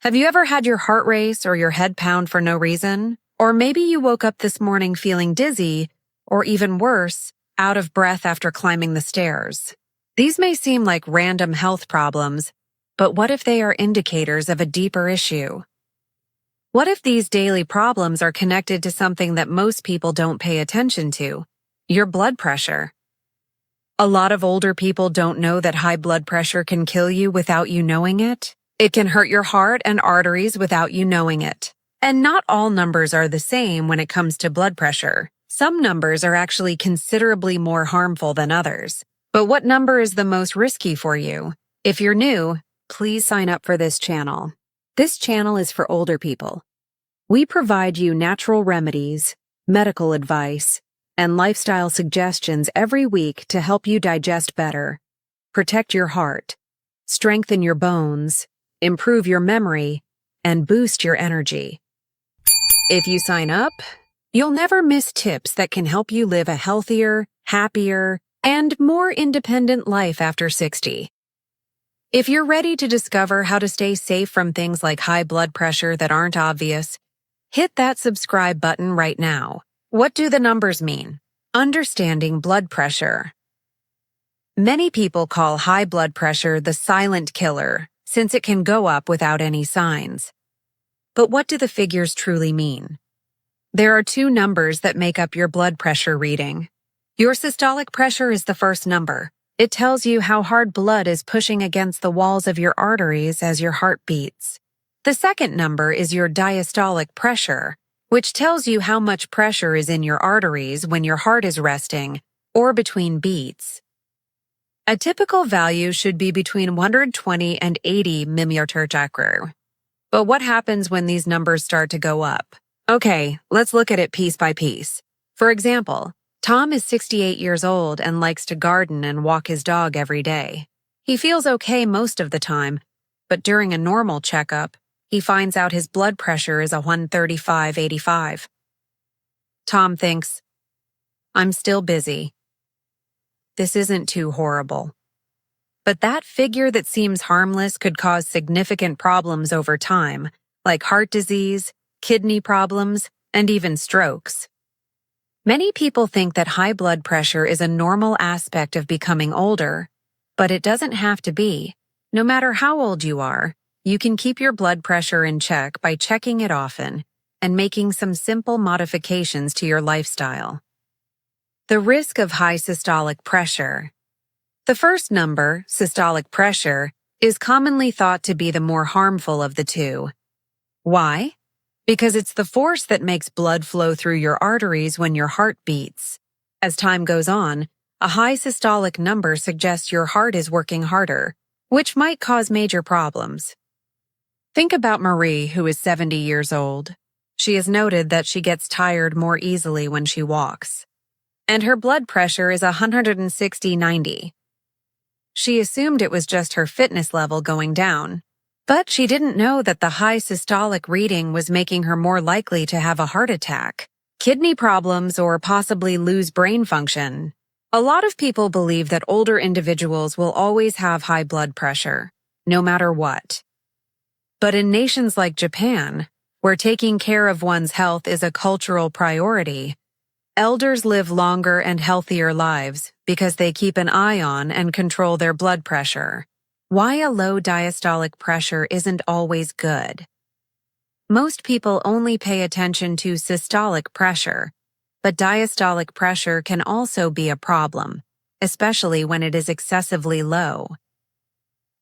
Have you ever had your heart race or your head pound for no reason? Or maybe you woke up this morning feeling dizzy, or even worse, out of breath after climbing the stairs. These may seem like random health problems, but what if they are indicators of a deeper issue? What if these daily problems are connected to something that most people don't pay attention to? Your blood pressure. A lot of older people don't know that high blood pressure can kill you without you knowing it. It can hurt your heart and arteries without you knowing it. And not all numbers are the same when it comes to blood pressure. Some numbers are actually considerably more harmful than others. But what number is the most risky for you? If you're new, please sign up for this channel. This channel is for older people. We provide you natural remedies, medical advice, and lifestyle suggestions every week to help you digest better, protect your heart, strengthen your bones, improve your memory, and boost your energy. If you sign up, you'll never miss tips that can help you live a healthier, happier, and more independent life after 60. If you're ready to discover how to stay safe from things like high blood pressure that aren't obvious, hit that subscribe button right now. What do the numbers mean? Understanding blood pressure. Many people call high blood pressure the silent killer, since it can go up without any signs. But what do the figures truly mean? There are two numbers that make up your blood pressure reading. Your systolic pressure is the first number. It tells you how hard blood is pushing against the walls of your arteries as your heart beats. The second number is your diastolic pressure, which tells you how much pressure is in your arteries when your heart is resting or between beats. A typical value should be between 120 and 80 mmHg. But what happens when these numbers start to go up? Okay, let's look at it piece by piece. For example, Tom is 68 years old and likes to garden and walk his dog every day. He feels okay most of the time, but during a normal checkup, he finds out his blood pressure is a 135/85. Tom thinks, "I'm still busy. This isn't too horrible." But that figure that seems harmless could cause significant problems over time, like heart disease, kidney problems, and even strokes. Many people think that high blood pressure is a normal aspect of becoming older, but it doesn't have to be. No matter how old you are, you can keep your blood pressure in check by checking it often and making some simple modifications to your lifestyle. The risk of high systolic pressure. The first number, systolic pressure, is commonly thought to be the more harmful of the two. Why? Because it's the force that makes blood flow through your arteries when your heart beats. As time goes on, a high systolic number suggests your heart is working harder, which might cause major problems. Think about Marie, who is 70 years old. She has noted that she gets tired more easily when she walks. And her blood pressure is 160/90. She assumed it was just her fitness level going down, but she didn't know that the high systolic reading was making her more likely to have a heart attack, kidney problems, or possibly lose brain function. A lot of people believe that older individuals will always have high blood pressure, no matter what. But in nations like Japan, where taking care of one's health is a cultural priority, elders live longer and healthier lives because they keep an eye on and control their blood pressure. Why a low diastolic pressure isn't always good. Most people only pay attention to systolic pressure, but diastolic pressure can also be a problem, especially when it is excessively low.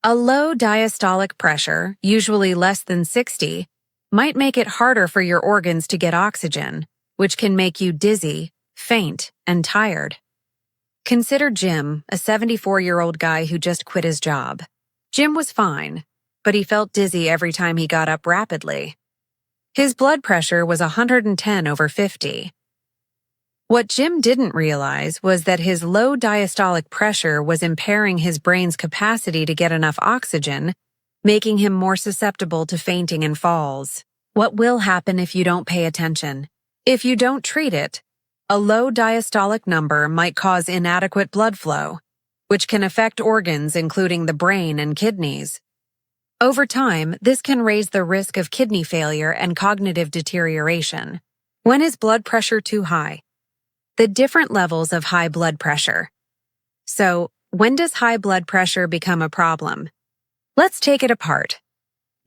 A low diastolic pressure, usually less than 60, might make it harder for your organs to get oxygen, which can make you dizzy, faint, and tired. Consider Jim, a 74-year-old guy who just quit his job. Jim was fine, but he felt dizzy every time he got up rapidly. His blood pressure was 110/50. What Jim didn't realize was that his low diastolic pressure was impairing his brain's capacity to get enough oxygen, making him more susceptible to fainting and falls. What will happen if you don't pay attention? If you don't treat it, a low diastolic number might cause inadequate blood flow, which can affect organs including the brain and kidneys. Over time, this can raise the risk of kidney failure and cognitive deterioration. When is blood pressure too high? The different levels of high blood pressure. So, when does high blood pressure become a problem? Let's take it apart.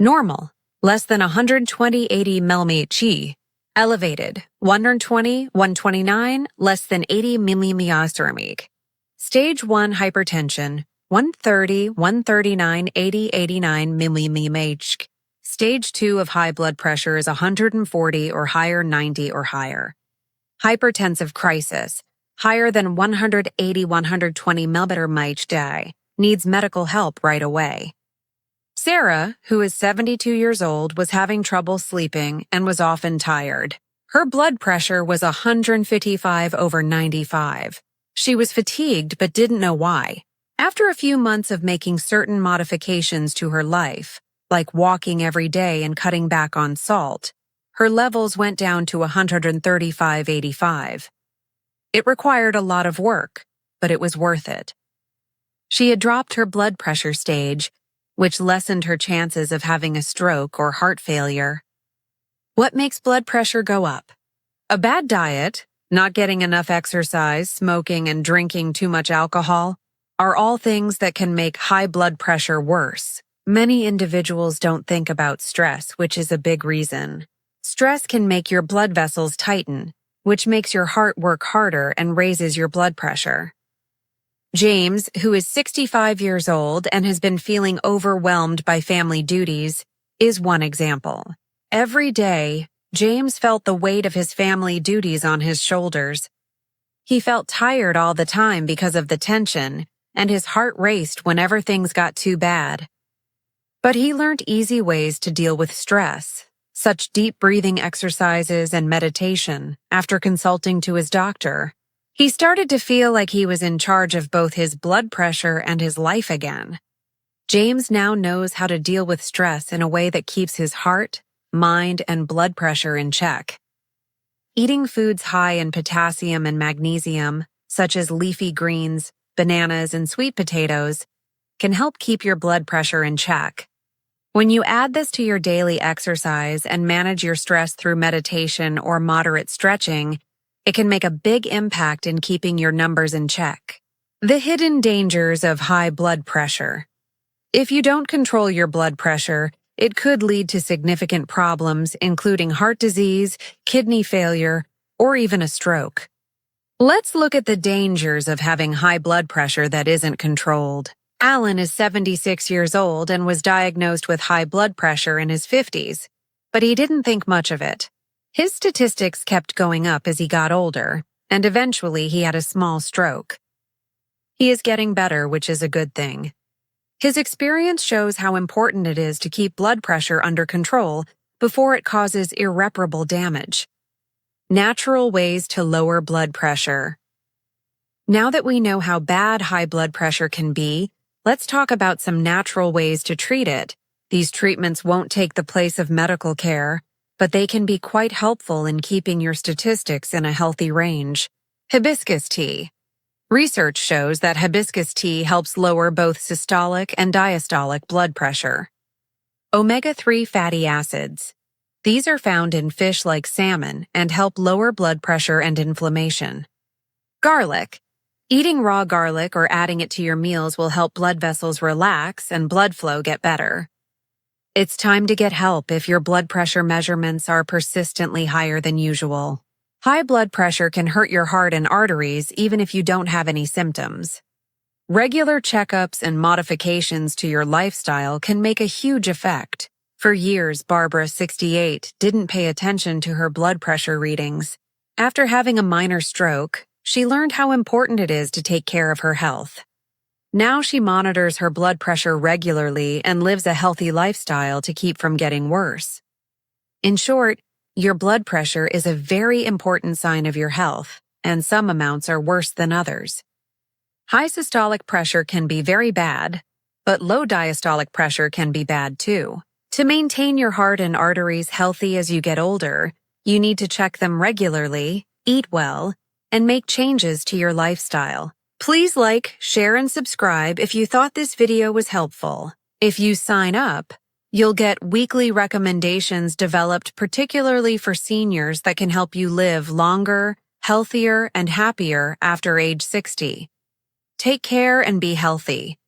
Normal, less than 120/80 mmHg. Elevated, 120/129, less than 80 mmHg. Stage 1 hypertension, 130/139/80/89 mmHg. Stage 2 of high blood pressure is 140 or higher, 90 or higher. Hypertensive crisis, higher than 180/120 mmHg, needs medical help right away. Sarah, who is 72 years old, was having trouble sleeping and was often tired. Her blood pressure was 155/95. She was fatigued but didn't know why. After a few months of making certain modifications to her life, like walking every day and cutting back on salt, her levels went down to 135/85. It required a lot of work, but it was worth it. She had dropped her blood pressure stage, which lessened her chances of having a stroke or heart failure. What makes blood pressure go up? A bad diet, not getting enough exercise, smoking, and drinking too much alcohol are all things that can make high blood pressure worse. Many individuals don't think about stress, which is a big reason. Stress can make your blood vessels tighten, which makes your heart work harder and raises your blood pressure. James, who is 65 years old and has been feeling overwhelmed by family duties, is one example. Every day, James felt the weight of his family duties on his shoulders. He felt tired all the time because of the tension, and his heart raced whenever things got too bad. But he learned easy ways to deal with stress, such deep breathing exercises and meditation, after consulting to his doctor. He started to feel like he was in charge of both his blood pressure and his life again. James now knows how to deal with stress in a way that keeps his heart, mind, and blood pressure in check. Eating foods high in potassium and magnesium, such as leafy greens, bananas, and sweet potatoes, can help keep your blood pressure in check. When you add this to your daily exercise and manage your stress through meditation or moderate stretching, it can make a big impact in keeping your numbers in check. The hidden dangers of high blood pressure. If you don't control your blood pressure, it could lead to significant problems, including heart disease, kidney failure, or even a stroke. Let's look at the dangers of having high blood pressure that isn't controlled. Alan is 76 years old and was diagnosed with high blood pressure in his 50s, but he didn't think much of it. His statistics kept going up as he got older, and eventually he had a small stroke. He is getting better, which is a good thing. His experience shows how important it is to keep blood pressure under control before it causes irreparable damage. Natural ways to lower blood pressure. Now that we know how bad high blood pressure can be, let's talk about some natural ways to treat it. These treatments won't take the place of medical care, but they can be quite helpful in keeping your statistics in a healthy range. Hibiscus tea. Research shows that hibiscus tea helps lower both systolic and diastolic blood pressure. Omega-3 fatty acids. These are found in fish like salmon and help lower blood pressure and inflammation. Garlic. Eating raw garlic or adding it to your meals will help blood vessels relax and blood flow get better. It's time to get help if your blood pressure measurements are persistently higher than usual. High blood pressure can hurt your heart and arteries even if you don't have any symptoms. Regular checkups and modifications to your lifestyle can make a huge effect. For years, Barbara, 68, didn't pay attention to her blood pressure readings. After having a minor stroke, she learned how important it is to take care of her health. Now she monitors her blood pressure regularly and lives a healthy lifestyle to keep from getting worse. In short, your blood pressure is a very important sign of your health, and some amounts are worse than others. High systolic pressure can be very bad, but low diastolic pressure can be bad too. To maintain your heart and arteries healthy as you get older, you need to check them regularly, eat well, and make changes to your lifestyle. Please like, share, and subscribe if you thought this video was helpful. If you sign up, You'll get weekly recommendations developed particularly for seniors that can help you live longer, healthier, and happier after age 60. Take care and be healthy.